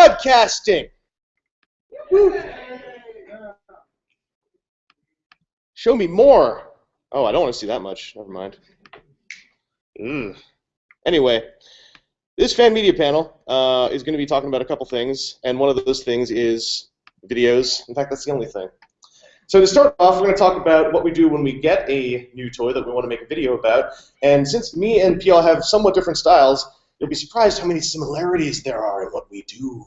broadcasting. Woo. Show me more. Oh, I don't want to see that much. Never mind. Anyway, this fan media panel is going to be talking about a couple things, and one of those things is videos. In fact, that's the only thing. So to start off, we're going to talk about what we do when we get a new toy that we want to make a video about. And since me and PL have somewhat different styles, you'll be surprised how many similarities there are in what we do.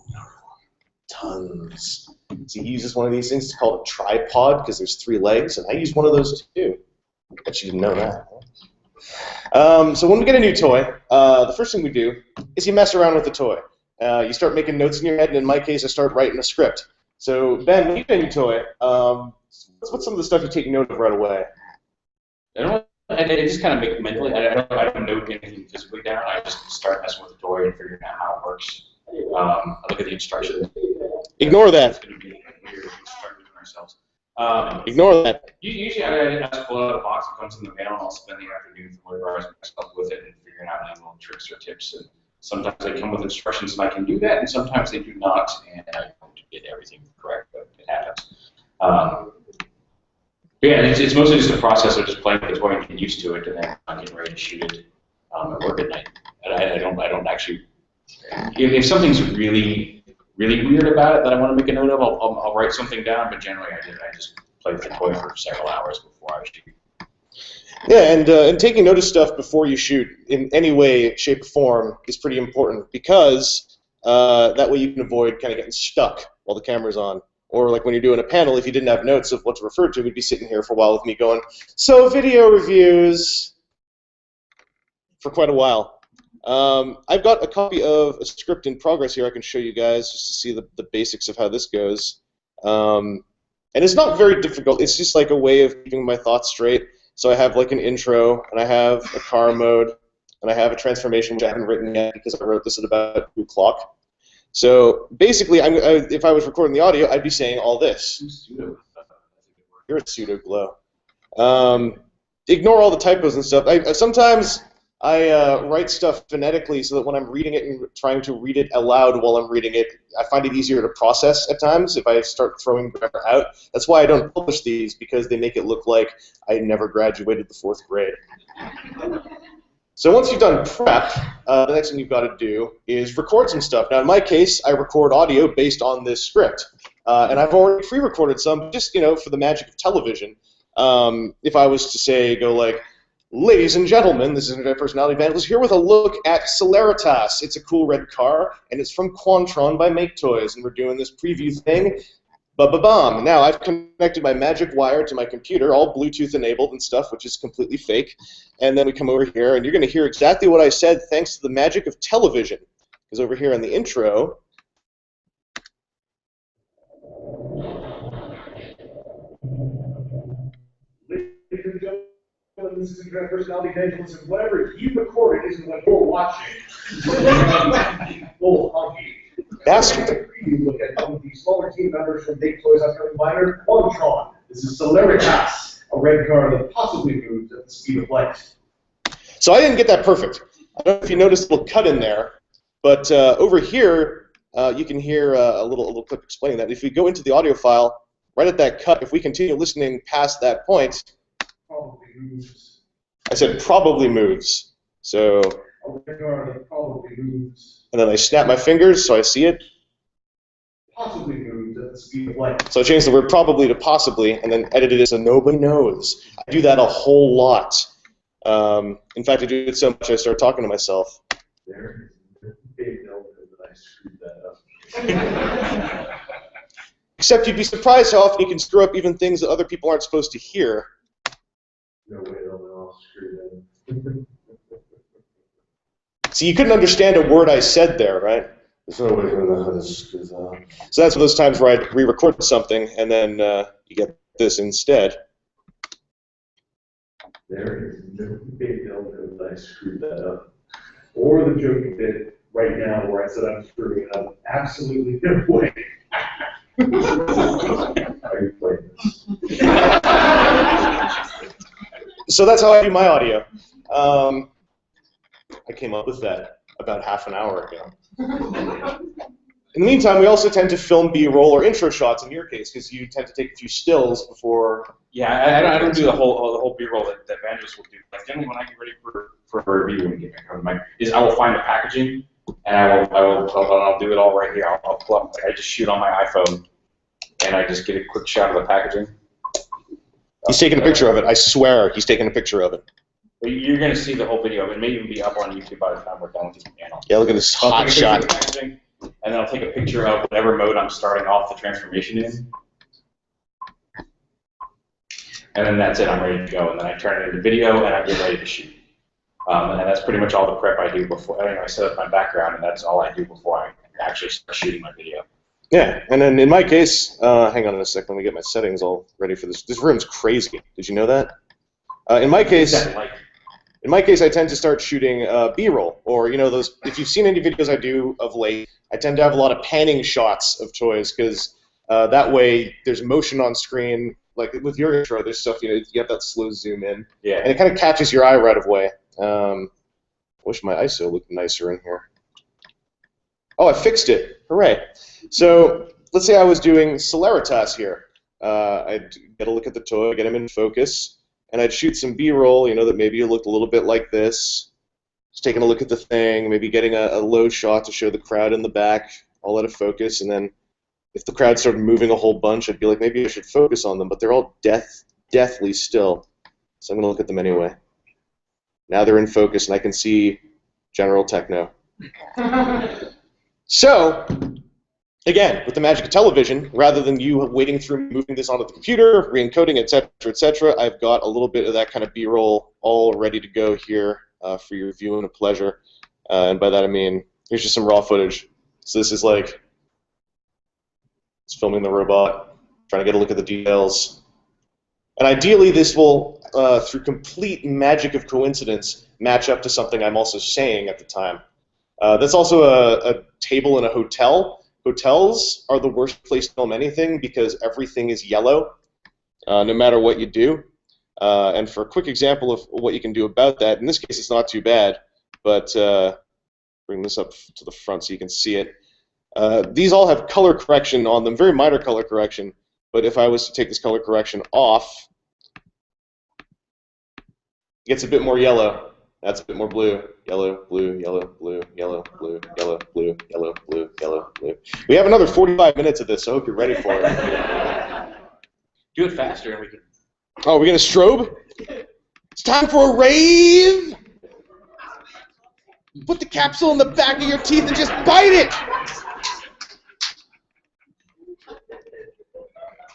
Tons. So he uses one of these things. It's called a tripod because there's 3 legs, and I use one of those too. Bet you didn't know that. So when we get a new toy, the first thing we do is you mess around with the toy. You start making notes in your head, and in my case, I start writing a script. So Ben, when you get a new toy, what's some of the stuff you take note of right away? I just kind of make mentally. I don't note anything physically down. I just start messing with the toy and figuring out how it works. I look at the instructions. Ignore that. It's going to be weird. We start doing ourselves. Ignore that. Usually, I just pull out a box that comes in the mail, and I'll spend the afternoon familiarizing myself with it and figuring out any little tricks or tips. And sometimes they come with instructions, and I can do that, and sometimes they do not, and I don't get everything correct, but it happens. Yeah, it's mostly just a process of just playing with the toy and getting used to it, and then I'm getting ready to shoot it at work at night. I don't actually. If something's really weird about it that I want to make a note of, I'll write something down. But generally, I just play with the toy for several hours before I shoot. Yeah, and taking note of stuff before you shoot in any way, shape, or form is pretty important because that way you can avoid kind of getting stuck while the camera's on. Or like when you're doing a panel, if you didn't have notes of what to refer to, we'd be sitting here for a while with me going, so video reviews, for quite a while. I've got a copy of a script in progress here I can show you guys just to see the basics of how this goes. And it's not very difficult. It's just like a way of keeping my thoughts straight. So I have like an intro, and I have a car mode, and I have a transformation which I haven't written yet because I wrote this at about 2 o'clock. So basically, if I was recording the audio, I'd be saying all this. You're a pseudo glow. Ignore all the typos and stuff. Sometimes I write stuff phonetically so that when I'm reading it and trying to read it aloud while I'm reading it, I find it easier to process at times if I start throwing grammar out. That's why I don't publish these, because they make it look like I never graduated the 4th grade. So once you've done prep, the next thing you've got to do is record some stuff. Now in my case, I record audio based on this script. And I've already pre-recorded some, just for the magic of television. If I was to say, go like, ladies and gentlemen, this is Internet Personality Vandals here with a look at Celeritas. It's a cool red car, and it's from Quantron by Make Toys, and we're doing this preview thing. Ba-ba-bam. Now, I've connected my magic wire to my computer, all Bluetooth enabled and stuff, which is completely fake. And then we come over here, and you're going to hear exactly what I said thanks to the magic of television. Because over here in the intro, ladies and gentlemen, this is Internet Personality Vandals, and whatever you recorded isn't what you're watching. Full honky. Bastard. Look at one of the smaller team members from Make Toys upcoming minor, Quantron. This is Celeritas, a red car that possibly moves at the speed of light. So I didn't get that perfect. I don't know if you noticed a little cut in there, but over here you can hear a little clip explaining that. If we go into the audio file, right at that cut, if we continue listening past that point, probably moves. I said probably moves. So. A red car that probably moves. And then I snap my fingers so I see it. Possibly moves at the speed of light. So I changed the word probably to possibly, and then edited it so nobody knows. I do that a whole lot. In fact, I do it so much I start talking to myself. There is a big element that I screwed that up. Except you'd be surprised how often you can screw up even things that other people aren't supposed to hear. No way, I'll screw that. See, you couldn't understand a word I said there, right? There's no way to know how this goes on. So that's one of those times where I re-record something, and then you get this instead. There is no big element that I screwed that up. Or the joking bit right now where I said I'm screwing it up. Absolutely no way. Are you playing this? So that's how I do my audio. I came up with that about half an hour ago. In the meantime, we also tend to film B-roll or intro shots in your case, because you tend to take a few stills before. Yeah, I don't do the whole B-roll that Vangelis will do. Like generally, when I get ready for a review and get back on the mic, I will find the packaging and I'll do it all right here. I'll pull up. I just shoot on my iPhone and I just get a quick shot of the packaging. He's taking a picture of it. I swear, he's taking a picture of it. But you're going to see the whole video. It may even be up on YouTube by the time we're done with the channel. Yeah, look at this hot shot. And then I'll take a picture of whatever mode I'm starting off the transformation in. And then that's it. I'm ready to go. And then I turn it into video, and I get ready to shoot. And that's pretty much all the prep I do before. I set up my background, and that's all I do before I actually start shooting my video. Yeah, and then in my case, hang on a second. Let me get my settings all ready for this. This room's crazy. Did you know that? In my case, I tend to start shooting B-roll, or those. If you've seen any videos I do of late, I tend to have a lot of panning shots of toys because that way there's motion on screen. Like with your intro, there's stuff you have that slow zoom in, yeah, and it kind of catches your eye right away. I wish my ISO looked nicer in here. Oh, I fixed it! Hooray! So let's say I was doing Celeritas here. I'd get a look at the toy, get him in focus, and I'd shoot some B-roll, that maybe it looked a little bit like this. Just taking a look at the thing, maybe getting a low shot to show the crowd in the back, all out of focus, and then if the crowd started moving a whole bunch, I'd be like, maybe I should focus on them, but they're all deathly still. So I'm going to look at them anyway. Now they're in focus, and I can see General Techno. So, again, with the magic of television, rather than you waiting through moving this onto the computer, re-encoding, etc., I've got a little bit of that kind of B-roll all ready to go here for your viewing and pleasure. And by that I mean, here's just some raw footage. So this is like, it's filming the robot, trying to get a look at the details. And ideally this will, through complete magic of coincidence, match up to something I'm also saying at the time. That's also a table in a hotel. Hotels are the worst place to film anything because everything is yellow, no matter what you do. And for a quick example of what you can do about that, in this case it's not too bad, but bring this up to the front so you can see it. These all have color correction on them, very minor color correction, but if I was to take this color correction off, it gets a bit more yellow. That's a bit more blue. Yellow, blue, yellow, blue, yellow, blue, yellow, blue, yellow, blue, yellow, blue. We have another 45 minutes of this, so I hope you're ready for it. Do it faster and we can... Oh, we're going to strobe? It's time for a rave! Put the capsule in the back of your teeth and just bite it!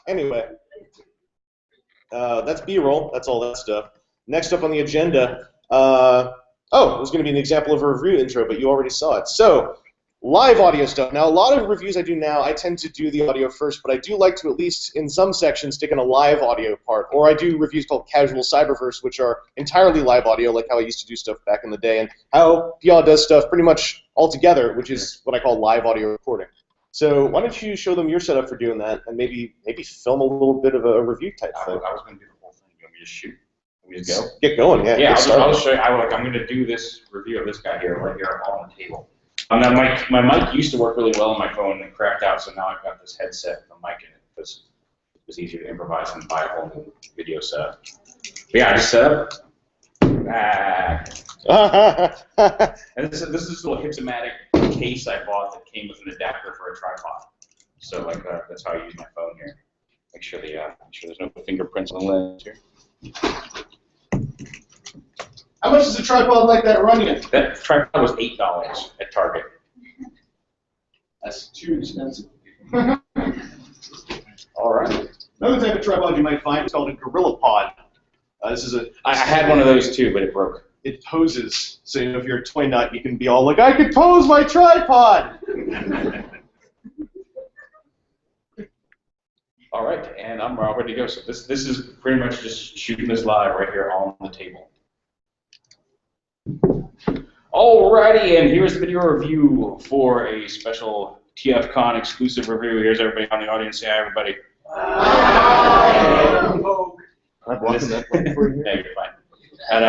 Anyway, that's B-roll. That's all that stuff. Next up on the agenda, it was going to be an example of a review intro, but you already saw it. So, live audio stuff. Now, a lot of reviews I do now, I tend to do the audio first, but I do like to at least, in some sections, stick in a live audio part. Or I do reviews called Casual Cyberverse, which are entirely live audio, like how I used to do stuff back in the day, and how PR does stuff pretty much all together, which is what I call live audio recording. So why don't you show them your setup for doing that, and maybe film a little bit of a review type thing. I was going to do the whole thing. You want me to shoot? Want me to go? Get going, yeah. Yeah, I'll show you. I'm going to do this review of this guy here, right here on the table. My mic used to work really well on my phone and it cracked out, so now I've got this headset with a mic in it because it was easier to improvise and buy a whole new video setup. But yeah, I just set up. And this is a little Hipsomatic case I bought that came with an adapter for a tripod. So that's how I use my phone here. Make sure there's no fingerprints on the lens here. How much does a tripod like that run you? That tripod was $8 at Target. That's too expensive. All right. Another type of tripod you might find is called a GorillaPod. I had one of those too, but it broke. It poses, so if you're a toy nut, you can be all like, I can pose my tripod! All right, and I'm ready to go. So this is pretty much just shooting this live right here on the table. Alrighty, and here's the video review for a special TFCon exclusive review. Here's everybody on the audience. Say hi, everybody. I'm blocking that one for you. Yeah, you're fine. And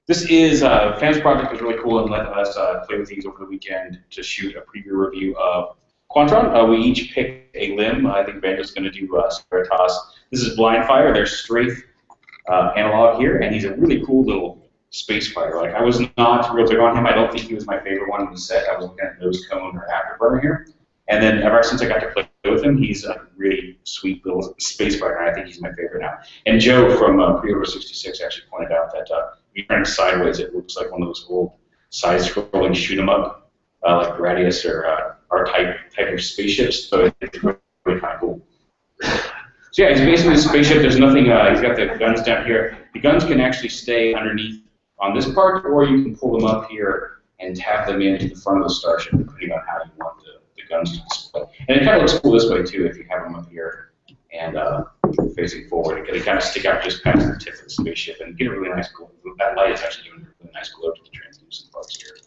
this is Fans Project was really cool and let us play with these over the weekend to shoot a preview review of Quantron, we each picked a limb. I think Banjo's going to do Solaritas. This is Blind Fire. There's Strafe analog here, and he's a really cool little space fighter. Like, I was not real big on him. I don't think he was my favorite one in the set. I was looking at Nose Cone or Afterburner here. And then ever since I got to play with him, he's a really sweet little space fighter, and I think he's my favorite now. And Joe from Pre-Order 66 actually pointed out that if you turn sideways, it looks like one of those old side-scrolling shoot-'em-up, like Gradius or R-type of spaceships. So it's really kind of cool. So yeah, he's basically a spaceship. There's nothing. He's got the guns down here. The guns can actually stay underneath on this part, or you can pull them up here and tap them into the front of the starship, depending on how you want the guns to display. And it kind of looks cool this way too, if you have them up here and facing forward. It kind of stick out just past the tip of the spaceship and get a really nice glow. That light is actually giving a really nice glow to the translucent parts here.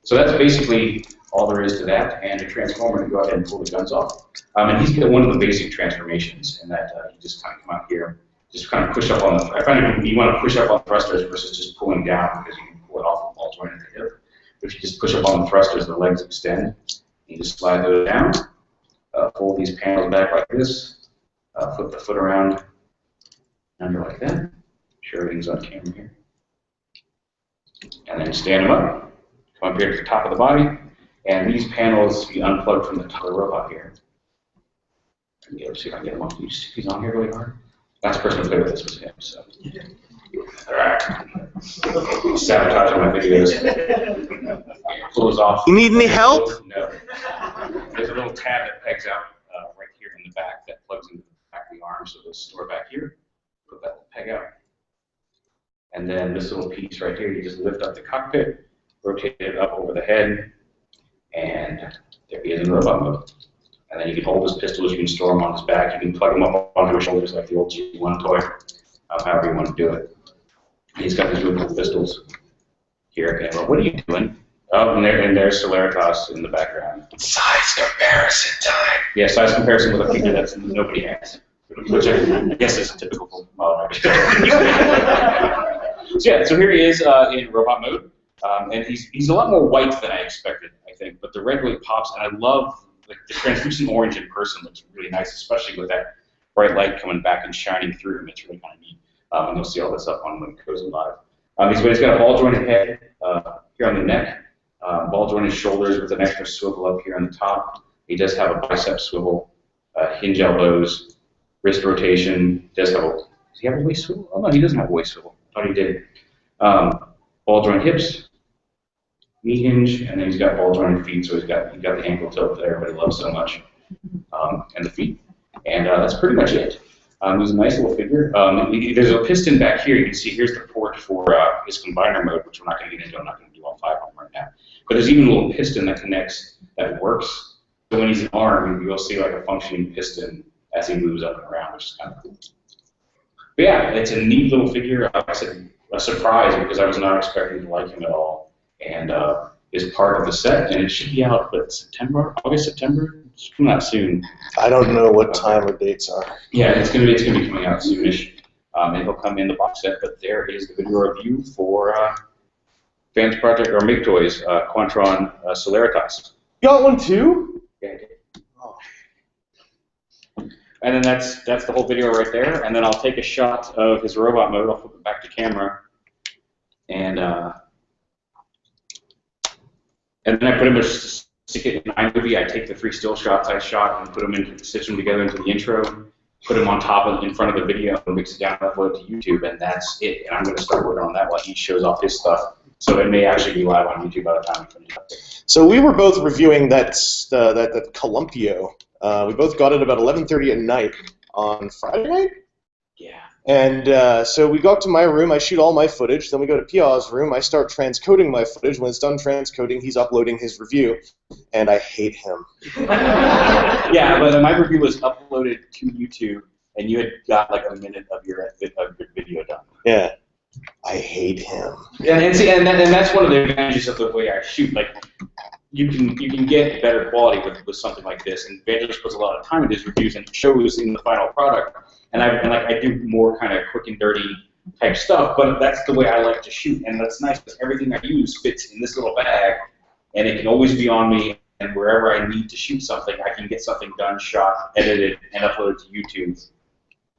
So that's basically all there is to that, and a transformer to go ahead and pull the guns off. And he's got one of the basic transformations in that you just kind of come out here, just kind of push up on the. I find you want to push up on thrusters versus just pulling down, because you can pull it off the ball joint at the hip. But if you just push up on the thrusters, the legs extend. You just slide those down, fold these panels back like this, flip the foot around under like that. Sure everything's on camera here. And then stand them up. Come up here to the top of the body. And these panels you unplug from the top of the robot here. See if I can get one. Can you stick these on here really hard? Last person to play with this was him, so. Alright. Sabotaging my videos. Close off. You need any help? No. There's a little tab that pegs out right here in the back that plugs into the back of the arm, so they'll store back here. Put that peg out. And then this little piece right here, you just lift up the cockpit, rotate it up over the head, and there he is in robot mode. And then you can hold his pistols, you can store them on his back, you can plug them up onto his shoulders like the old G1 toy, however you want to do it. He's got these really cool pistols here. Okay, well, what are you doing? Oh, and there's Solaritas in the background. Size comparison time. Yeah, size comparison with a figure that nobody has, which I guess is typical for modern art. So yeah, so here he is in robot mode, and he's a lot more white than I expected, I think, but the red really pops, and I love the translucent orange in person looks really nice, especially with that bright light coming back and shining through him. It's really kind of neat, and you'll see all this up on when it goes live. He's got a ball jointed head here on the neck, ball jointed shoulders with an extra swivel up here on the top. He does have a bicep swivel, hinge elbows, wrist rotation. Does he have a waist swivel? Oh no, he doesn't have a waist swivel. I thought he did. Ball joint hips, knee hinge, and then he's got ball jointed feet, so he's got the ankle tilt that everybody loves so much, and the feet. And that's pretty much it. He's a nice little figure. There's a piston back here. You can see here's the port for his combiner mode, which we're not going to get into. I'm not going to do all 5 of them right now. But there's even a little piston that connects, that works. So when he's an arm, you'll see like a functioning piston as he moves up and around, which is kind of cool. But yeah, it's a neat little figure. Like I said, a surprise because I was not expecting to like him at all. And is part of the set, and it should be out, but August, September? It's coming out soon. I don't know what time or dates are. Yeah, it's gonna be coming out soonish, and it'll come in the box set. But there is the video review for Fans Project or Make Toys Quantron Solaritas. You got one too? Yeah, I did. Oh. And then that's the whole video right there. And then I'll take a shot of his robot mode. I'll flip it back to camera, and then I put him stick it in iMovie. I take the 3 still shots I shot and put them stitch them together into the intro, put them on top in front of the video, and mix it down and upload it to YouTube, and that's it. And I'm going to start working on that while he shows off his stuff. So it may actually be live on YouTube by the time we finish up. So we were both reviewing that Columpio. We both got it about 11:30 at night on Friday night. Yeah. And so we go up to my room, I shoot all my footage, then we go to Pia's room, I start transcoding my footage. When it's done transcoding, he's uploading his review, and I hate him. Yeah, but my review was uploaded to YouTube, and you had got like a minute of your video done. Yeah. I hate him. And that's one of the advantages of the way I shoot. Like, you can get better quality with something like this, and Vangelis puts a lot of time into his reviews, and it shows in the final product. And I do more kind of quick and dirty type stuff, but that's the way I like to shoot, and that's nice because everything I use fits in this little bag, and it can always be on me, and wherever I need to shoot something, I can get something done, shot, edited, and uploaded to YouTube.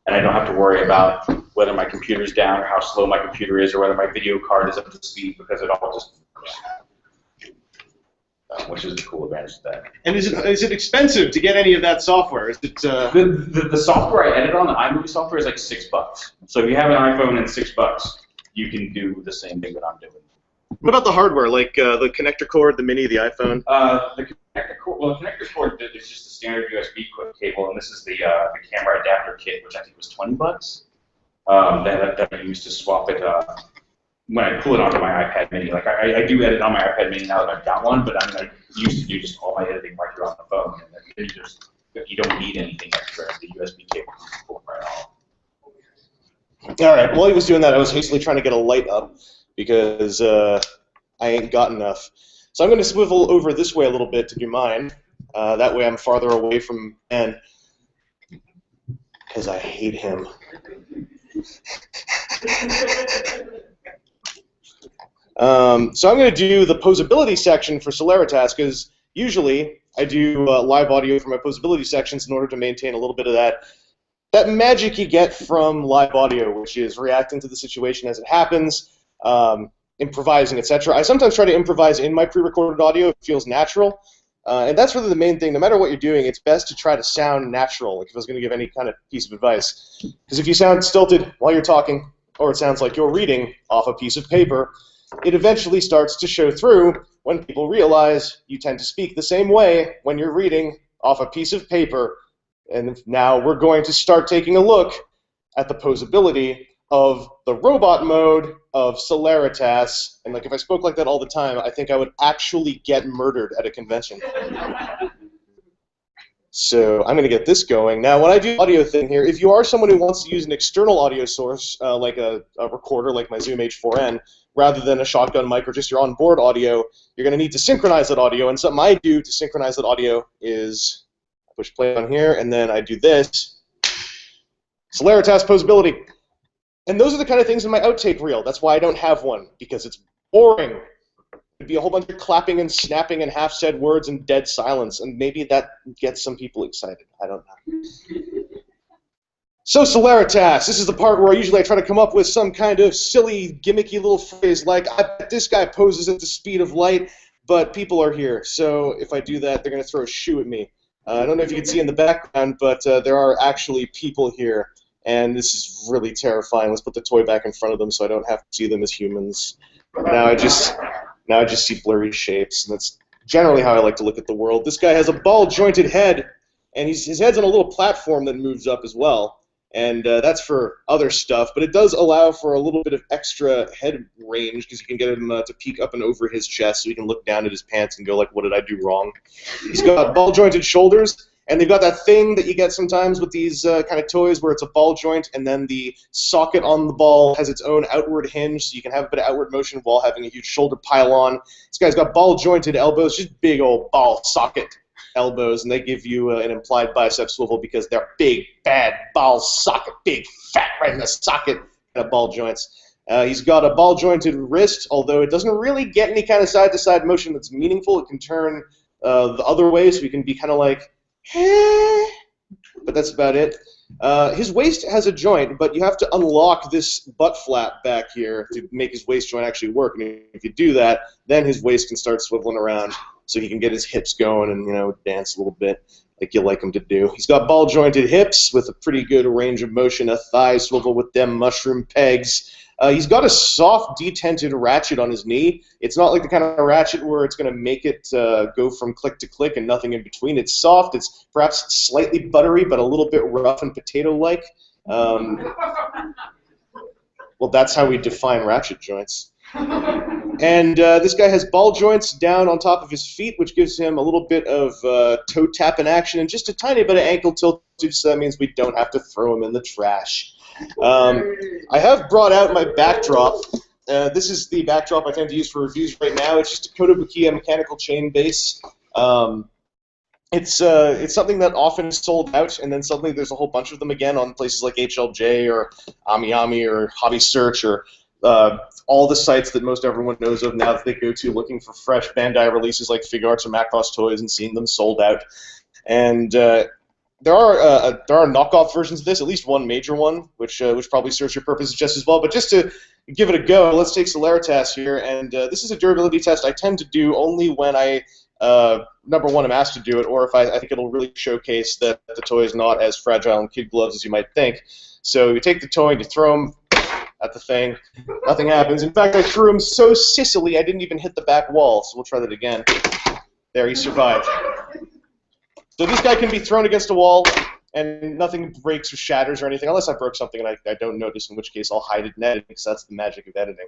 And I don't have to worry about whether my computer's down or how slow my computer is or whether my video card is up to speed, because it all just which is the cool advantage of that. And is it expensive to get any of that software? Is it the software I edit on, the iMovie software, is like $6. So if you have an iPhone and $6, you can do the same thing that I'm doing. What about the hardware, like the connector cord, the mini, the iPhone? The connector cord. Well, the connector cord is just a standard USB cable, and this is the camera adapter kit, which I think was $20. That I use to swap it when I pull it onto my iPad Mini. Like I do edit on my iPad Mini now that I've got one, but I used to do just all my editing right here on the phone, and then you don't need anything extra. The USB cable can pull it right off. All right. While he was doing that, I was hastily trying to get a light up because I ain't got enough. So I'm going to swivel over this way a little bit to do mine. That way I'm farther away from Ben, because I hate him. So I'm going to do the posability section for Celeritas, because usually I do live audio for my posability sections in order to maintain a little bit of that magic you get from live audio, which is reacting to the situation as it happens, improvising, etc. I sometimes try to improvise in my pre-recorded audio. It feels natural. And that's really the main thing. No matter what you're doing, it's best to try to sound natural, like if I was going to give any kind of piece of advice. Because if you sound stilted while you're talking, or it sounds like you're reading off a piece of paper, it eventually starts to show through when people realize you tend to speak the same way when you're reading off a piece of paper. And now we're going to start taking a look at the posability of the robot mode of Celeritas. And like if I spoke like that all the time, I think I would actually get murdered at a convention. So I'm going to get this going. Now, when I do audio thing here, if you are someone who wants to use an external audio source, like a recorder like my Zoom H4n, rather than a shotgun mic or just your onboard audio, you're going to need to synchronize that audio. And something I do to synchronize that audio is I push play on here, and then I do this. Celeritas posability. And those are the kind of things in my outtake reel. That's why I don't have one, because it's boring. It'd be a whole bunch of clapping and snapping and half-said words and dead silence, and maybe that gets some people excited. I don't know. So Celeritas, this is the part where usually I try to come up with some kind of silly, gimmicky little phrase like, I bet this guy poses at the speed of light, but people are here. So if I do that, they're going to throw a shoe at me. I don't know if you can see in the background, but there are actually people here, and this is really terrifying. Let's put the toy back in front of them so I don't have to see them as humans. Now I just see blurry shapes, and that's generally how I like to look at the world. This guy has a ball-jointed head, and his head's on a little platform that moves up as well, and that's for other stuff, but it does allow for a little bit of extra head range, because you can get him to peek up and over his chest, so he can look down at his pants and go like, what did I do wrong? He's got ball-jointed shoulders, and they've got that thing that you get sometimes with these kind of toys where it's a ball joint and then the socket on the ball has its own outward hinge, so you can have a bit of outward motion while having a huge shoulder pile-on. This guy's got ball-jointed elbows, just big old ball socket elbows, and they give you an implied bicep swivel because they're big, bad ball socket, big, fat, right in the socket kind of ball joints. He's got a ball-jointed wrist, although it doesn't really get any kind of side-to-side motion that's meaningful. It can turn the other way, so he can be kind of like, but that's about it. His waist has a joint, but you have to unlock this butt flap back here to make his waist joint actually work. And if you do that, then his waist can start swiveling around, so he can get his hips going and dance a little bit like you like him to do. He's got ball-jointed hips with a pretty good range of motion, a thigh swivel with them mushroom pegs. He's got a soft, detented ratchet on his knee. It's not like the kind of ratchet where it's going to make it go from click to click and nothing in between. It's soft. It's perhaps slightly buttery, but a little bit rough and potato-like. Well, that's how we define ratchet joints. And this guy has ball joints down on top of his feet, which gives him a little bit of toe tapping action and just a tiny bit of ankle tilt, so that means we don't have to throw him in the trash. I have brought out my backdrop. This is the backdrop I tend to use for reviews right now. It's just a Kotobukiya mechanical chain base. It's something that often is sold out, and then suddenly there's a whole bunch of them again on places like HLJ or AmiAmi or Hobby Search or all the sites that most everyone knows of now that they go to looking for fresh Bandai releases like Figuarts or Macross Toys and seeing them sold out. And there are knockoff versions of this, at least one major one, which probably serves your purpose just as well. But just to give it a go, let's take Celeritas here, and this is a durability test I tend to do only when number one, I'm asked to do it, or if I think it'll really showcase that the toy is not as fragile in kid gloves as you might think. So you take the toy and you throw them at the thing. Nothing happens. In fact, I threw him so sissily I didn't even hit the back wall. So we'll try that again. There, he survived. So this guy can be thrown against a wall, and nothing breaks or shatters or anything, unless I broke something and I don't notice, in which case I'll hide it in editing, because that's the magic of editing.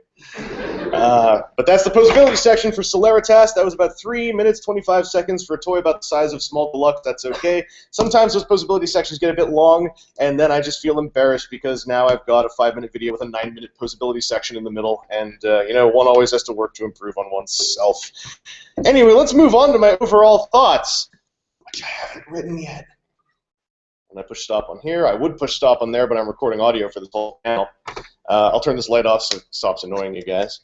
But that's the posability section for Celeritas. That was about 3 minutes, 25 seconds for a toy about the size of Small Deluxe. That's okay. Sometimes those posability sections get a bit long, and then I just feel embarrassed because now I've got a 5-minute video with a 9-minute posability section in the middle, and you know, one always has to work to improve on oneself. Anyway, let's move on to my overall thoughts, which I haven't written yet. And I push stop on here. I would push stop on there, but I'm recording audio for this whole panel. I'll turn this light off so it stops annoying you guys.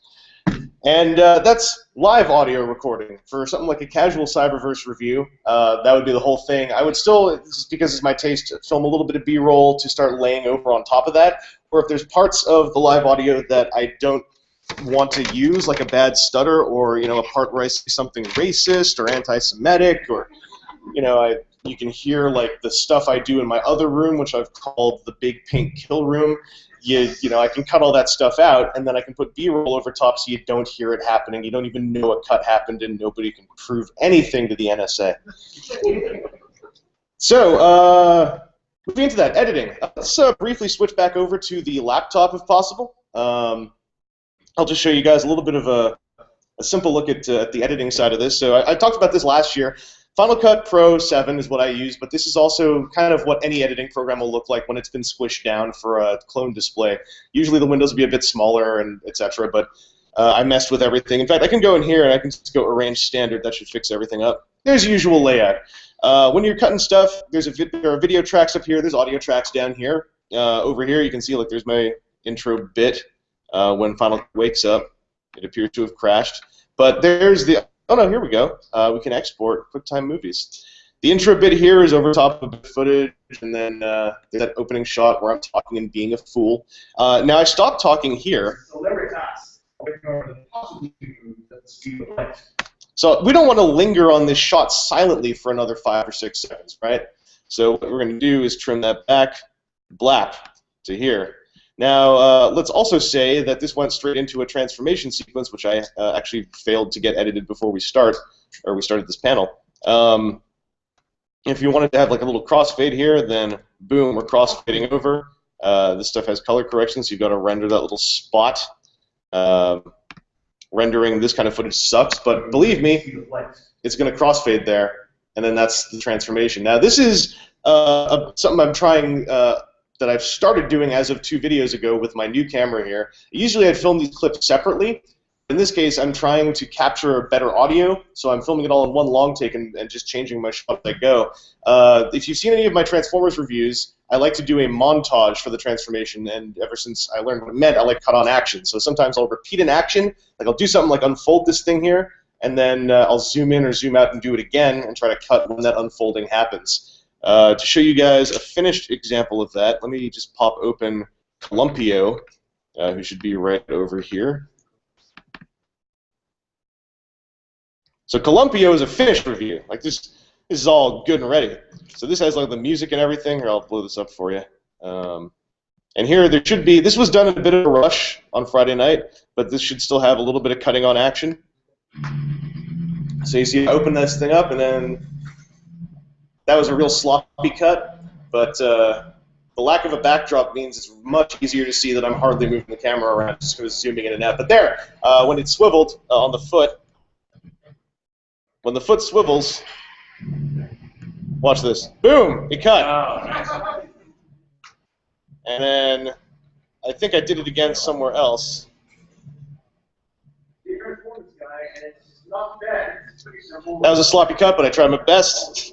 And that's live audio recording. For something like a casual Cyberverse review, that would be the whole thing. I would still, just because it's my taste, film a little bit of B-roll to start laying over on top of that. Or if there's parts of the live audio that I don't want to use, like a bad stutter, or a part where I say something racist or anti-Semitic, or you can hear like the stuff I do in my other room, which I've called the Big Pink Kill Room. I can cut all that stuff out, and then I can put B-roll over top so you don't hear it happening. You don't even know a cut happened, and nobody can prove anything to the NSA. So, moving into that, editing. Let's briefly switch back over to the laptop if possible. I'll just show you guys a little bit of a simple look at the editing side of this. So I talked about this last year. Final Cut Pro 7 is what I use, but this is also kind of what any editing program will look like when it's been squished down for a clone display. Usually the windows will be a bit smaller and etc., but I messed with everything. In fact, I can go in here and I can just go arrange standard. That should fix everything up. There's usual layout. When you're cutting stuff, there are video tracks up here. There's audio tracks down here. Over here you can see, like, there's my intro bit. When Final Cut wakes up, it appears to have crashed. But there's the... Oh no, here we go. We can export QuickTime Movies. The intro bit here is over top of the footage, and then there's that opening shot where I'm talking and being a fool. Now I stopped talking here. So we don't want to linger on this shot silently for another 5 or 6 seconds, right? So what we're going to do is trim that back, blap, to here. Now, let's also say that this went straight into a transformation sequence, which I actually failed to get edited before we started this panel. If you wanted to have like a little crossfade here, then boom, we're crossfading over. This stuff has color corrections, so you've got to render that little spot. Rendering this kind of footage sucks, but believe me, it's going to crossfade there, and then that's the transformation. Now, this is something I'm trying... that I've started doing as of 2 videos ago with my new camera here. Usually I'd film these clips separately. In this case, I'm trying to capture better audio, so I'm filming it all in one long take and just changing my shot as I go. If you've seen any of my Transformers reviews, I like to do a montage for the transformation, and ever since I learned what it meant, I like cut on action. So sometimes I'll repeat an action, like I'll do something like unfold this thing here, and then I'll zoom in or zoom out and do it again and try to cut when that unfolding happens. To show you guys a finished example of that, let me just pop open Columpio, who should be right over here. So Columpio is a finished review. Like this is all good and ready. So this has like the music and everything. Here, I'll blow this up for you. And here there should be. This was done in a bit of a rush on Friday night, but this should still have a little bit of cutting on action. So you see, I open this thing up, and then. That was a real sloppy cut, but the lack of a backdrop means it's much easier to see that I'm hardly moving the camera around, just kind of zooming in and out. But there, when it swiveled on the foot, when the foot swivels, watch this, boom, it cut. Oh, nice. And then I think I did it again somewhere else. That was a sloppy cut, but I tried my best.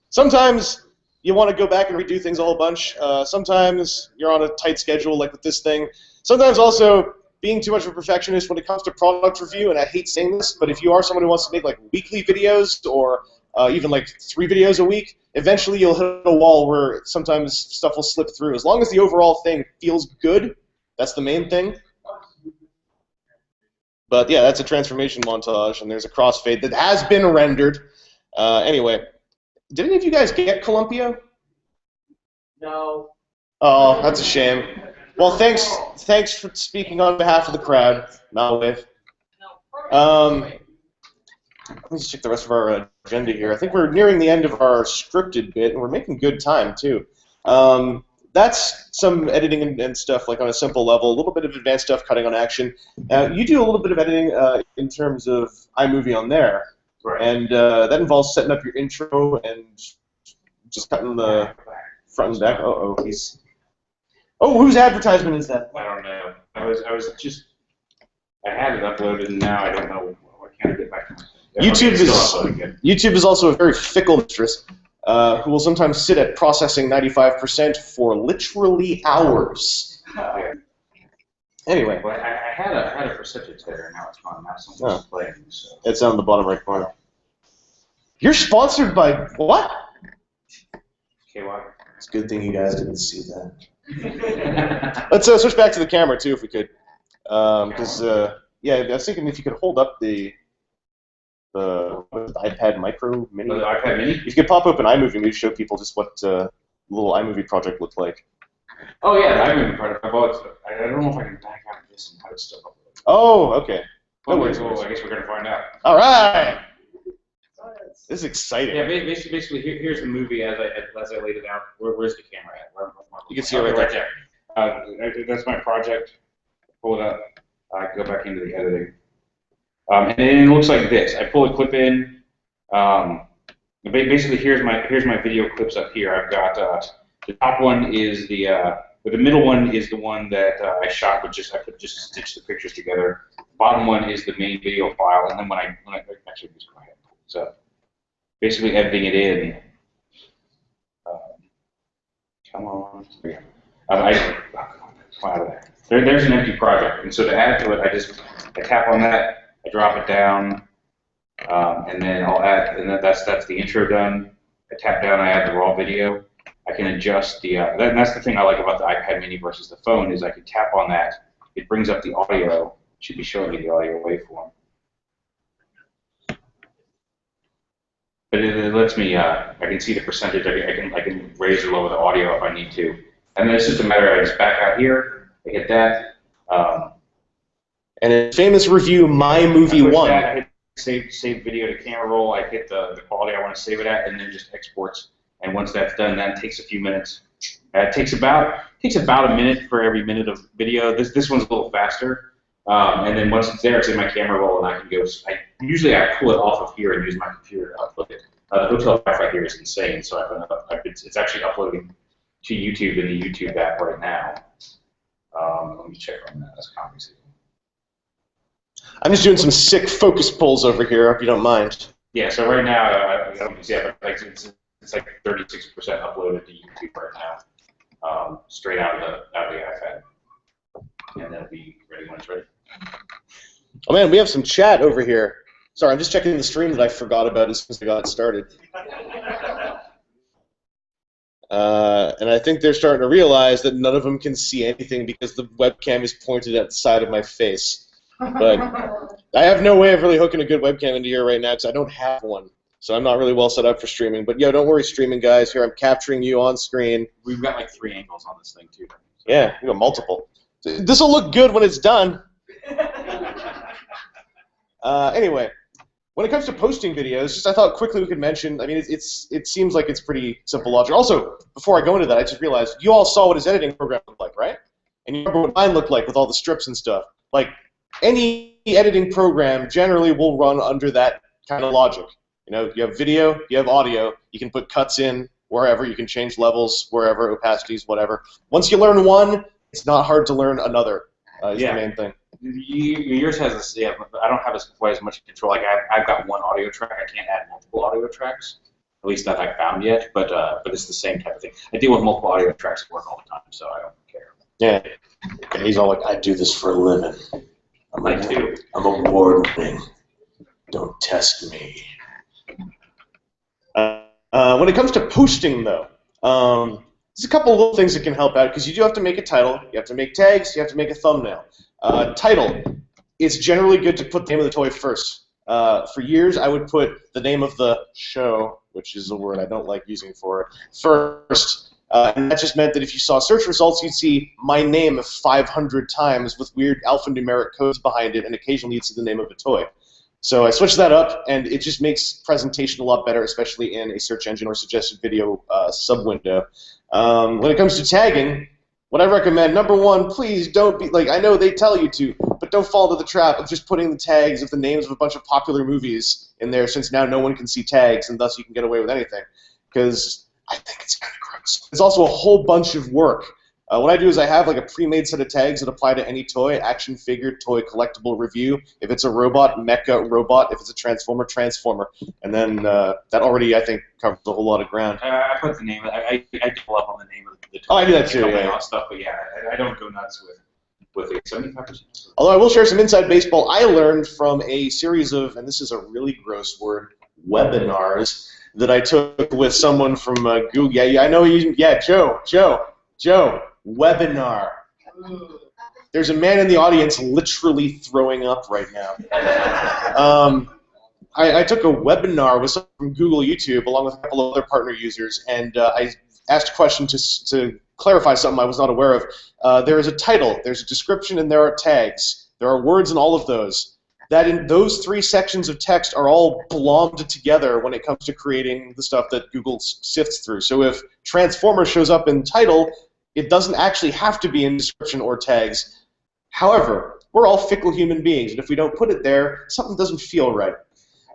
Sometimes you want to go back and redo things a whole bunch. Sometimes you're on a tight schedule, like with this thing. sometimes also being too much of a perfectionist when it comes to product review, and I hate saying this, but if you are someone who wants to make like weekly videos or even like 3 videos a week, eventually you'll hit a wall where sometimes stuff will slip through. As long as the overall thing feels good, that's the main thing. But yeah, that's a transformation montage, and there's a crossfade that has been rendered. Anyway, did any of you guys get Columpio? No. Oh, that's a shame. Well, thanks for speaking on behalf of the crowd, Malwave. Let me just check the rest of our agenda here. I think we're nearing the end of our scripted bit, and we're making good time, too. That's some editing and stuff, like on a simple level, a little bit of advanced stuff, cutting on action. You do a little bit of editing in terms of iMovie on there, Right. and that involves setting up your intro and just cutting the front and back. Oh, whose advertisement is that? I don't know. I had it uploaded, and now I don't know. Why can't I get back to my... YouTube is also a very fickle mistress who will sometimes sit at processing 95% for literally hours. Anyway. Well, I had a percentage there, and now it's gone. Now someone's playing. So. It's on the bottom right corner. You're sponsored by what? KY. It's a good thing you guys didn't see that. Let's switch back to the camera too, if we could, because yeah, I was thinking if you could hold up the iPad Micro Mini. The iPad Mini. If you could pop open iMovie, maybe show people just what the little iMovie project looked like. Oh yeah, the iMovie project. I don't know if I can back out of this and have it still uploaded. Oh, okay. No worries. Well, I guess we're gonna find out. All right. This is exciting. Yeah, basically here's the movie as I laid it out. Where's the camera at? You can see it right there. That's my project. Pull it up. Go back into the editing. And it looks like this. I pull a clip in. Basically, here's my video clips up here. I've got the top one is the middle one is the one that I shot, but I could just stitch the pictures together. The bottom one is the main video file, and then when I actually just go ahead and pull this up. Basically editing it in. Come on. There's an empty project, and so to add to it, I tap on that, I drop it down, and then I'll add, and that's the intro done. I tap down, I add the raw video. I can adjust the, and that's the thing I like about the iPad Mini versus the phone is I can tap on that. It brings up the audio. It should be showing me the audio waveform. But it lets me, I can see the percentage, I can raise or lower the audio if I need to. And then it's just a matter of I just back out here, I hit that. And a famous review, My Movie One. I hit save video to camera roll, I hit the quality I want to save it at, and then just exports. And once that's done, that takes a few minutes. It takes about a minute for every minute of video. This one's a little faster. And then once it's there, it's in my camera roll, and I can go. Usually I pull it off of here and use my computer to upload it. The hotel Wi-Fi here is insane, so it's actually uploading to YouTube in the YouTube app right now. Let me check on that. That's conversation. I'm just doing some sick focus pulls over here. Hope you don't mind. Yeah. So right now, it's like 36% uploaded to YouTube right now, straight out of the iPad, and that'll be ready when it's ready. Oh man, we have some chat over here. Sorry, I'm just checking the stream that I forgot about as soon as I got started. And I think they're starting to realize that none of them can see anything because the webcam is pointed at the side of my face. But I have no way of really hooking a good webcam into here right now because I don't have one. So I'm not really well set up for streaming. But, yo, don't worry, streaming guys. Here, I'm capturing you on screen. We've got like 3 angles on this thing, too. So. Yeah, we got multiple. This will look good when it's done. Anyway, when it comes to posting videos, just I thought quickly we could mention, I mean, it seems like it's pretty simple logic. Also, before I go into that, I just realized you all saw what his editing program looked like, right? And you remember what mine looked like with all the strips and stuff. Like, any editing program generally will run under that kind of logic. You know, you have video, you have audio, you can put cuts in wherever, you can change levels wherever, opacities, whatever. Once you learn one, it's not hard to learn another, is the main thing. Yours has this, yeah, but I don't have quite as much control. Like I've got one audio track. I can't add multiple audio tracks, at least that I've found yet. But it's the same type of thing. I deal with multiple audio tracks at work all the time, so I don't care. Yeah. He's all like, I do this for a living. I'm award-winning. Don't test me. When it comes to posting, though, there's a couple of little things that can help out, because you do have to make a title, you have to make tags, you have to make a thumbnail. Title, it's generally good to put the name of the toy first. For years, I would put the name of the show, which is a word I don't like using for it, first. And that just meant that if you saw search results, you'd see my name 500 times with weird alphanumeric codes behind it, and occasionally you'd see the name of a toy. So I switched that up, and it just makes presentation a lot better, especially in a search engine or suggested video sub-window. When it comes to tagging, what I recommend, number one, please don't be, like, I know they tell you to, but don't fall into the trap of just putting the tags of the names of a bunch of popular movies in there, since now no one can see tags, and thus you can get away with anything. Because I think it's kind of gross. It's also a whole bunch of work. What I do is I have like a pre-made set of tags that apply to any toy: action figure, toy, collectible, review. If it's a robot, mecha, robot. If it's a transformer, transformer. And then that already, I think, covers a whole lot of ground. I put the name. I double up on the name of the toy. Oh, I do that too. Yeah. Stuff, but yeah, I don't go nuts with it. 75%. Although I will share some inside baseball I learned from a series of, and this is a really gross word, webinars that I took with someone from Google. Yeah, I know you. Yeah, Joe. Webinar. There's a man in the audience literally throwing up right now. I took a webinar with someone from Google YouTube along with a couple of other partner users, and I asked a question to clarify something I was not aware of. There is a title, there's a description, and there are tags. There are words in all of those. That in those three sections of text are all blobed together when it comes to creating the stuff that Google sifts through. So if Transformer shows up in title, it doesn't actually have to be in description or tags. However, we're all fickle human beings, and if we don't put it there, something doesn't feel right.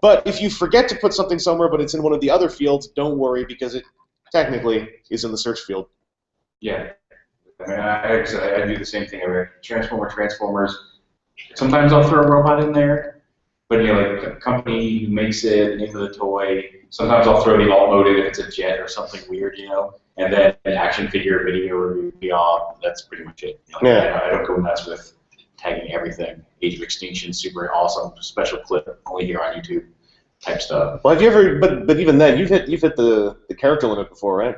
But if you forget to put something somewhere but it's in one of the other fields, don't worry, because it technically is in the search field. Yeah. I mean, I do the same thing. Transformers. Sometimes I'll throw a robot in there, but like a company who makes it, the name of the toy. Sometimes I'll throw the alt mode in if it's a jet or something weird, and then an action figure, video, review, beyond. That's pretty much it. Yeah. I don't go nuts with tagging everything. Age of Extinction, super awesome, special clip, only here on YouTube type stuff. Well, have you ever? But even then, you've hit the character limit before, right?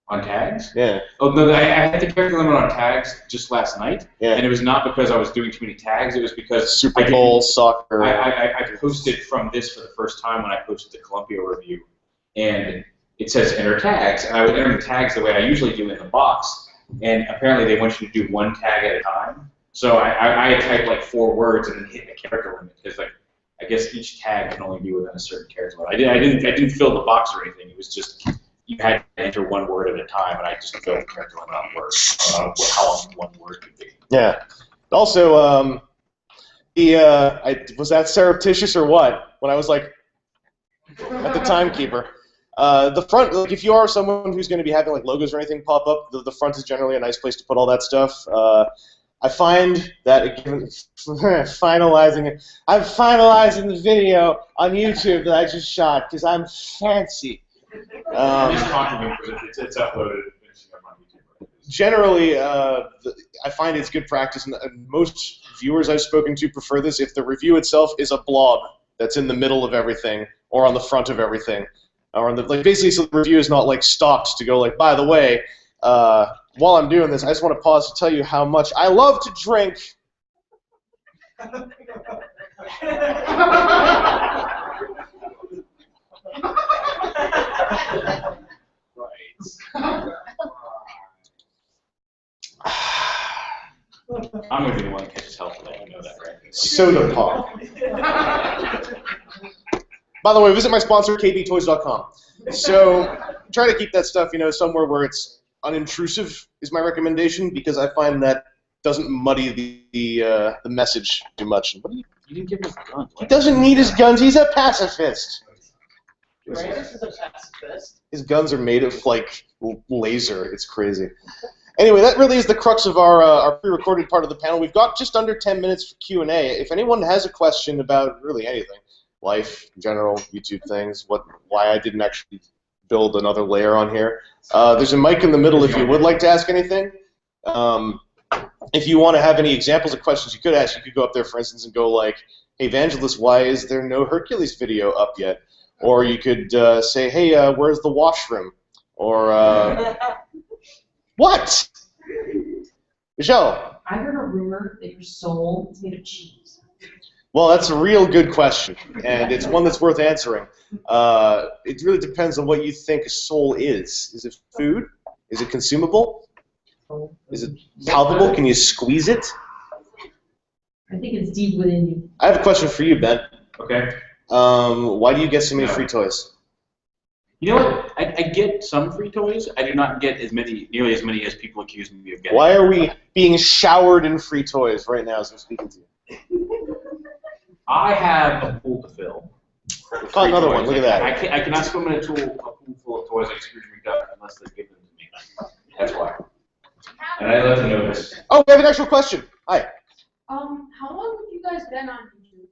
On tags? Yeah. Oh no, I had the character limit on tags just last night, yeah. And it was not because I was doing too many tags. It was because Super Bowl, soccer. I posted from this for the first time when I posted the Columbia review, and it says enter tags, and I would enter the tags the way I usually do in the box, and apparently they want you to do one tag at a time. So I had typed like 4 words and then hit the character limit because like I guess each tag can only be within a certain character limit. I didn't fill the box or anything. It was just you had to enter 1 word at a time, and I just filled the character limit on words. How long 1 word could be. Yeah. Also, was that surreptitious or what? When I was like at the timekeeper. The front, like if you are someone who's going to be having like logos or anything pop up, the front is generally a nice place to put all that stuff. I find that I'm finalizing the video on YouTube that I just shot because I'm fancy. It's uploaded. Generally, I find it's good practice, and most viewers I've spoken to prefer this if the review itself is a blob that's in the middle of everything or on the front of everything. Or on the, like basically, so the review is not like stopped to go like, by the way, while I'm doing this, I just want to pause to tell you how much I love to drink. I'm going to be the one that catches hell for that. You know that, right? Soda pop. By the way, visit my sponsor, kbtoys.com. So try to keep that stuff, somewhere where it's unintrusive is my recommendation, because I find that doesn't muddy the message too much. You didn't give him his gun. He doesn't need his guns. He's a pacifist. Brandis is a pacifist. His guns are made of like laser. It's crazy. Anyway, that really is the crux of our pre-recorded part of the panel. We've got just under 10 minutes for Q&A. If anyone has a question about really anything, life, general, YouTube things, why I didn't actually build another layer on here, there's a mic in the middle if you would like to ask anything. if you want to have any examples of questions you could ask, you could go up there, for instance, and go like, hey, Evangelist, why is there no Hercules video up yet? Or you could say, hey, where's the washroom? Or, what? Michelle? I heard a rumor that your soul is made of cheese. Well, that's a real good question, and it's one that's worth answering. It really depends on what you think a soul is. Is it food? Is it consumable? Is it palpable? Can you squeeze it? I think it's deep within you. I have a question for you, Ben. Okay. Why do you get so many free toys? You know what? I get some free toys. I do not get nearly as many as people accuse me of getting. Why are we being showered in free toys right now as I'm speaking to you? I have a pool to fill. Caught another one. Look at that. I cannot swim in a pool full of toys like Scrooge McDuck unless they give them to me. That's why. And I let them know this. Oh, we have an actual question. Hi. How long have you guys been on YouTube?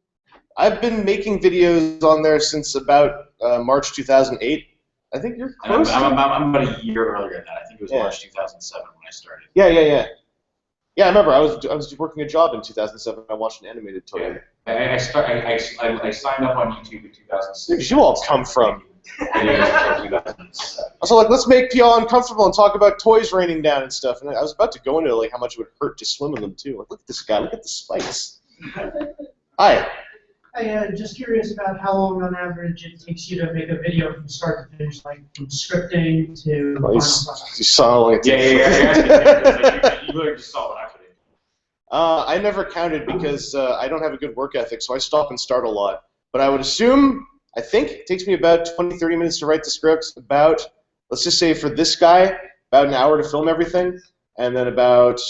I've been making videos on there since about March 2008. I think you're close. I'm about a year earlier than that. I think it was March 2007 when I started. Yeah. Yeah, I remember. I was working a job in 2007. I watched an animated toy. Yeah. I signed up on YouTube in 2006. Where did you all come from? Videos in 2007. I was like, let's make y'all uncomfortable and talk about toys raining down and stuff. And I was about to go into like how much it would hurt to swim in them too. Like, look at this guy. Look at the spikes. Hi. I'm just curious about how long on average it takes you to make a video from start to finish, like from scripting to the final product. You saw like Yeah. You literally just saw what I put in. I never counted because I don't have a good work ethic, so I stop and start a lot. But I would assume, I think it takes me about 20, 30 minutes to write the script, about, let's just say for this guy, about an hour to film everything, and then about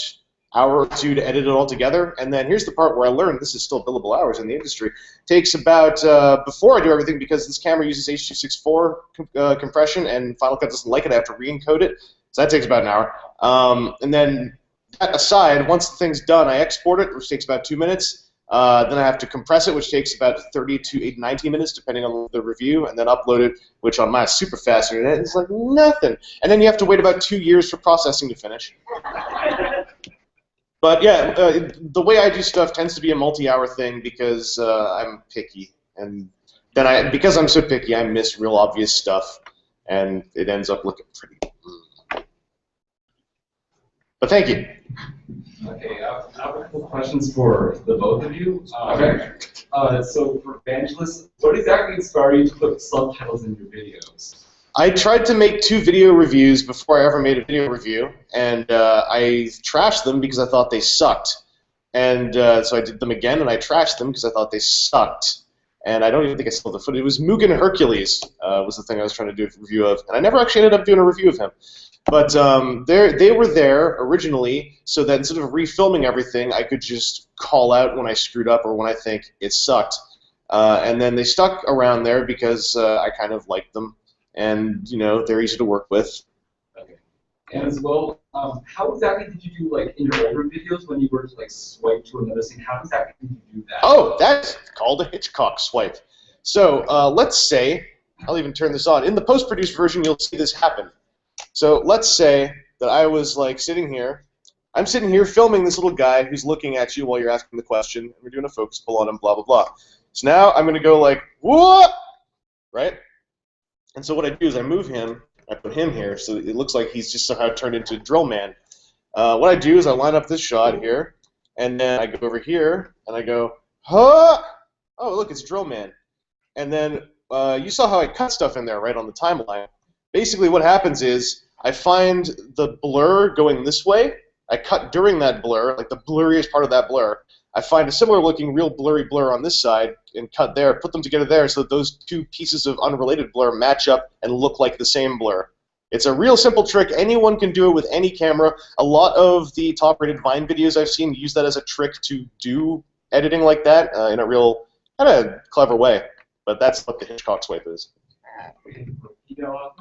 hour or two to edit it all together. And then here's the part where I learned this is still billable hours in the industry. Takes about, before I do everything, because this camera uses H.264 compression and Final Cut doesn't like it, I have to re-encode it. So that takes about an hour. And then that aside, once the thing's done, I export it, which takes about 2 minutes. Then I have to compress it, which takes about 30 to 90 minutes, depending on the review, and then upload it, which on my super fast internet is like nothing. And then you have to wait about 2 years for processing to finish. But yeah, the way I do stuff tends to be a multi-hour thing because I'm picky, and then because I'm so picky, I miss real obvious stuff, and it ends up looking pretty. But thank you. Okay, I have a couple questions for the both of you. Okay. So for Evangelist, what exactly inspired you to put subtitles in your videos? I tried to make 2 video reviews before I ever made a video review, and I trashed them because I thought they sucked. And so I did them again, and I trashed them because I thought they sucked. And I don't even think I still have the footage. It was Mugen Hercules was the thing I was trying to do a review of, and I never actually ended up doing a review of him. But they were there originally so that instead of refilming everything, I could just call out when I screwed up or when I think it sucked. And then they stuck around there because I kind of liked them. And, you know, they're easy to work with. Okay. And as well, how exactly did you do, like, in your older videos when you were to, like, swipe to another scene? How exactly did you do that? Oh, that's called a Hitchcock swipe. So let's say, I'll even turn this on. In the post-produced version, you'll see this happen. So let's say that I was, like, sitting here. I'm sitting here filming this little guy who's looking at you while you're asking the question, and we're doing a focus pull on him, blah, blah, blah. So now I'm going to go like, what? Right? And so what I do is I move him, I put him here, so it looks like he's just somehow turned into Drill Man. What I do is I line up this shot here, and then I go over here, and I go, huh? Oh, look, it's Drill Man. And then you saw how I cut stuff in there, right, on the timeline. Basically what happens is I find the blur going this way. I cut during that blur, like the blurriest part of that blur. I find a similar looking real blurry blur on this side and cut there, put them together there so that those 2 pieces of unrelated blur match up and look like the same blur. It's a real simple trick. Anyone can do it with any camera. A lot of the top-rated Vine videos I've seen use that as a trick to do editing like that in a real kind of clever way. But that's what the Hitchcock swipe is. You know,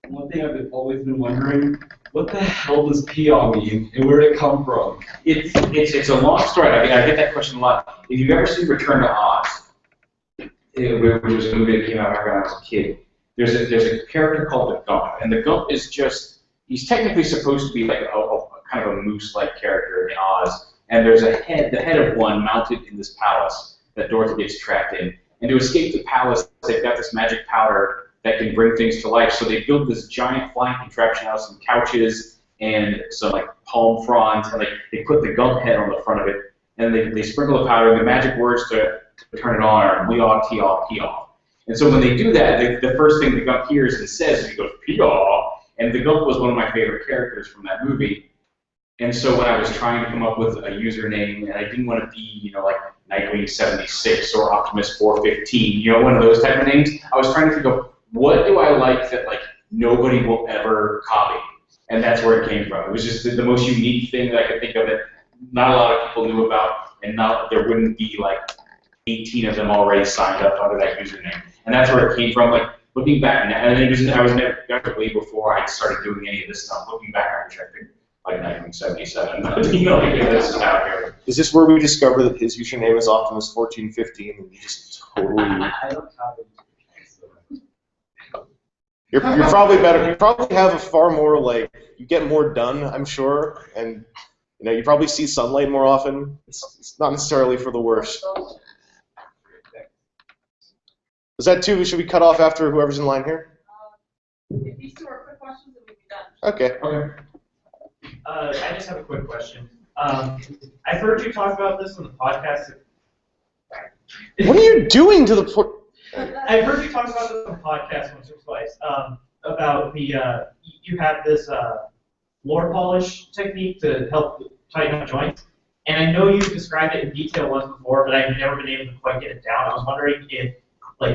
one thing I've always been wondering, what the hell does PIA mean, and where did it come from? It's a long story. I mean, I get that question a lot. If you've ever seen Return to Oz, which was a movie that came out when I was a kid, there's a character called the Gump, and the Gump is just, he's technically supposed to be like a kind of a moose-like character in Oz, and there's the head of one mounted in this palace that Dorothy gets trapped in. And to escape the palace, they've got this magic powder that can bring things to life. So they build this giant flying contraption out of some couches and some like palm fronds, and they put the Gump head on the front of it, and they sprinkle the powder, and the magic words to turn it on are Weeaw, Teeaw, Peeaw. And so when they do that, the first thing the Gump hears and says is he goes, Peeaw. And the Gump was one of my favorite characters from that movie. And so when I was trying to come up with a username, and I didn't want to be, like Nightwing 76 or Optimus 415, one of those type of names, I was trying to think of what do I like that nobody will ever copy. And that's where it came from. It was just the most unique thing that I could think of that not a lot of people knew about, and there wouldn't be 18 of them already signed up under that username. And that's where it came from. Looking back, and I was never way before I started doing any of this stuff. Looking back, I wish I could, 1977. This is out here. Is this where we discover that his username is Optimus 1415 and you just totally... I don't copy. You're probably better. You probably have a far more, you get more done, I'm sure, and, you probably see sunlight more often. It's not necessarily for the worst. Is that too? Should we cut off after whoever's in line here? If these two are quick questions, then we'll be done. Okay. I just have a quick question. I've heard you talk about this on the podcast. What are you doing to the... I've heard you talk about this on the podcast once or twice, about you have this floor polish technique to help tighten up joints. And I know you've described it in detail once before, but I've never been able to quite get it down. I was wondering if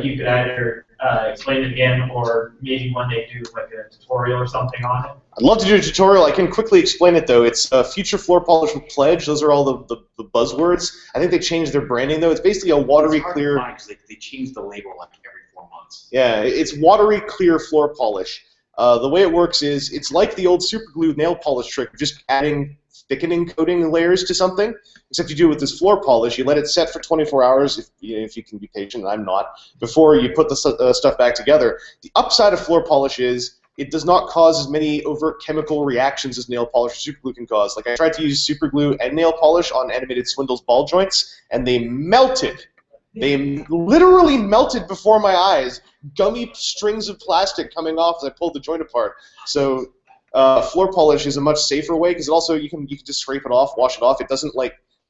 you could either explain it again, or maybe one day do a tutorial or something on it. I'd love to do a tutorial. I can quickly explain it, though. It's Future Floor Polish with Pledge. Those are all the buzzwords. I think they changed their branding, though. It's basically a watery clear... It's hard to find because they change the label every 4 months. Yeah, it's watery clear floor polish. The way it works is it's like the old super glue nail polish trick, just adding thickening coating layers to something, except you do it with this floor polish. You let it set for 24 hours, if you can be patient, and I'm not, before you put the stuff back together. The upside of floor polish is it does not cause as many overt chemical reactions as nail polish or super glue can cause. I tried to use super glue and nail polish on Animated Swindle's ball joints, and they melted. They literally melted before my eyes. Gummy strings of plastic coming off as I pulled the joint apart. So floor polish is a much safer way because it also you can just scrape it off, wash it off. It doesn't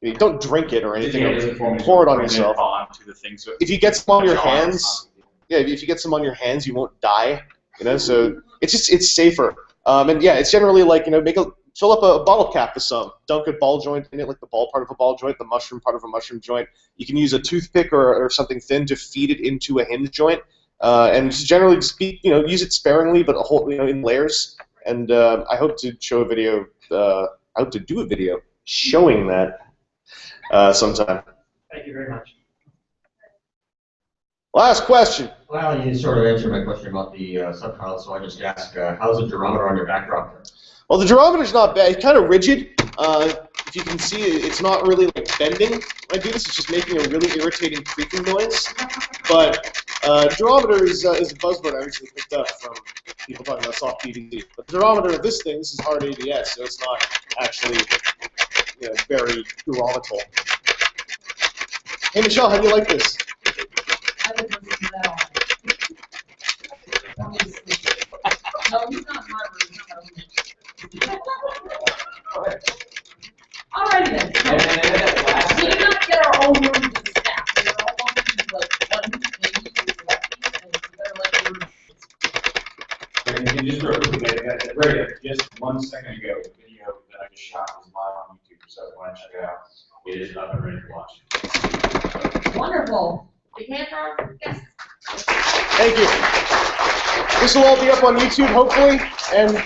you don't drink it or anything. Pour it on yourself. If you get some on your hands, if you get some on your hands, you won't die. So it's safer. And yeah, it's generally fill up a bottle cap with some, dunk a ball joint in it, like the ball part of a ball joint, the mushroom part of a mushroom joint. You can use a toothpick or something thin to feed it into a hinge joint, and just generally use it sparingly, but in layers. And I hope to show a video. I hope to do a video showing that sometime. Thank you very much. Last question. Well, you sort of answered my question about the subtitle, so I just ask, how's the durometer on your backdrop there? Well, the durometer's not bad. It's kind of rigid. If you can see, it's not really bending when I do this. It's just making a really irritating creaking noise. But durometer is a buzzword I recently picked up from people talking about soft PVC. But the durometer of this thing, this is hard ABS, so it's not actually very durometrical. Hey, Michelle, how do you like this? I would listen to that all. No, he's not my room. Alrighty then. We did not get our own room to the staff. We were all welcome to one, maybe two selections, and it's better let the room. And just real quick, just 1 second ago, the video that I just shot was live on YouTube, so if you want to check it out, it is up and ready to watch. Wonderful. Big hand for our guests. Thank you. This will all be up on YouTube, hopefully, and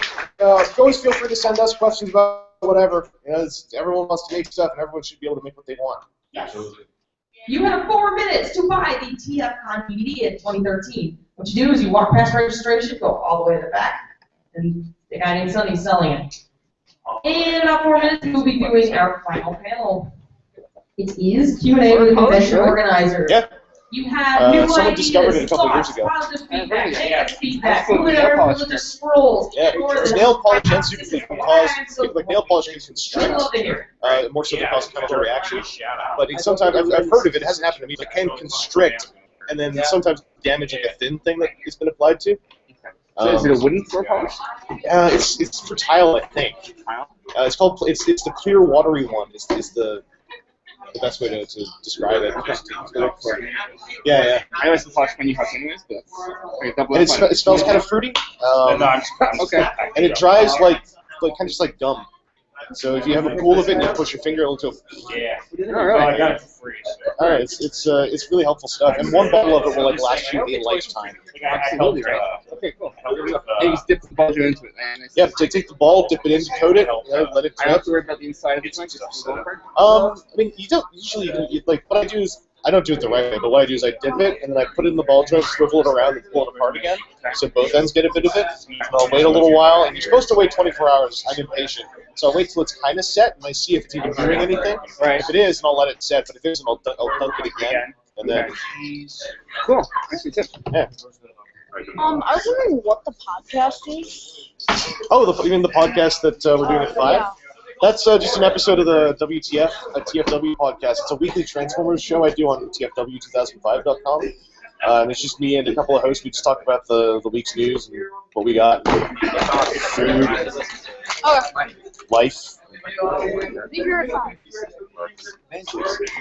always feel free to send us questions about whatever. Everyone wants to make stuff, and everyone should be able to make what they want. Absolutely. You have 4 minutes to buy the TFCon DVD in 2013. What you do is you walk past registration, go all the way to the back, and the guy named Sonny's selling it. In about 4 minutes, we'll be doing our final panel. It is Q&A with the convention organizer. Yeah. You have new Someone ideas, discovered it a couple years thoughts, ago. positive feedback, Yeah. negative feedback, That's moving nail over polish religious scrolls. Yeah, nail polish and super can cause, like nail polish can I'd constrict, love to hear. more so than cause chemical reactions. But sometimes, I've heard of it, it hasn't happened to me, but it can constrict and then sometimes damage like a thin thing that it's been applied to. So is it a wooden floor polish? It's for tile, I think. Tile? It's the clear watery one. Is the best way to describe it. Yeah. I always polish my new house anyways, but okay, double And up on it smells kind of fruity. Okay. And it dries like kind of just like gum. So if you have a pool of it and you push your finger into it, All right. I got it for free. all right, it's really helpful stuff. And one bottle of it will like last you a lifetime. Absolutely, right? Okay, cool. And you just dip the ball into it, man. Yeah, take the ball, dip it in, coat it, let it I don't have drip. to worry about the inside of the joint. Just the ball part. I mean, you don't usually like what I do is I don't do it the right way, but what I do is I dip it and then I put it in the ball joint, swivel it around, and pull it apart again, so both ends get a bit of it. And I'll wait a little while, and you're supposed to wait 24 hours. I'm impatient, so I'll wait till it's kind of set, and I see if it's even doing anything. Right. If it is, then I'll let it set. But if it isn't, I'll dunk it again, and then Cool. Nice tip. yeah. I was wondering what the podcast is. Oh, you mean the podcast that we're doing at 5? Yeah. That's just an episode of the WTF, a TFW podcast. It's a weekly Transformers show I do on TFW2005.com. And it's just me and a couple of hosts. We just talk about the week's news and what we got. Food, life. Be here at 5.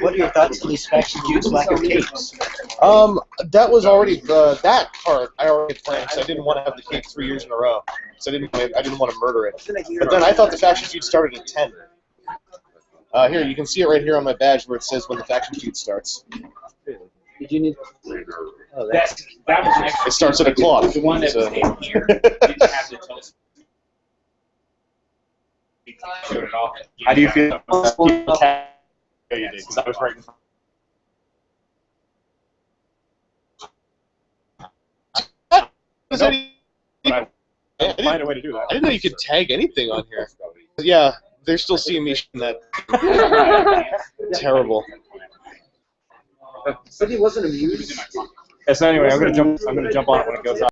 What are your thoughts on these faction feuds lack of capes? That was already that part I already had planned because I didn't want to have the cape 3 years in a row. So I didn't want to murder it. But then I thought the faction feud started at 10. Here, you can see it right here on my badge where it says when the faction feud starts. Did you need? Oh, That was an extra. It starts at a clock. The one that So- was in here didn't have the telescope. Showed it off. How do you feel? Yeah, you did, 'cause I was right in front. Find a way to do that. I didn't know you could tag anything on here. Yeah, they're still seeing me in that. Terrible. Said he wasn't amused. So anyway, I'm gonna jump on it when it goes off.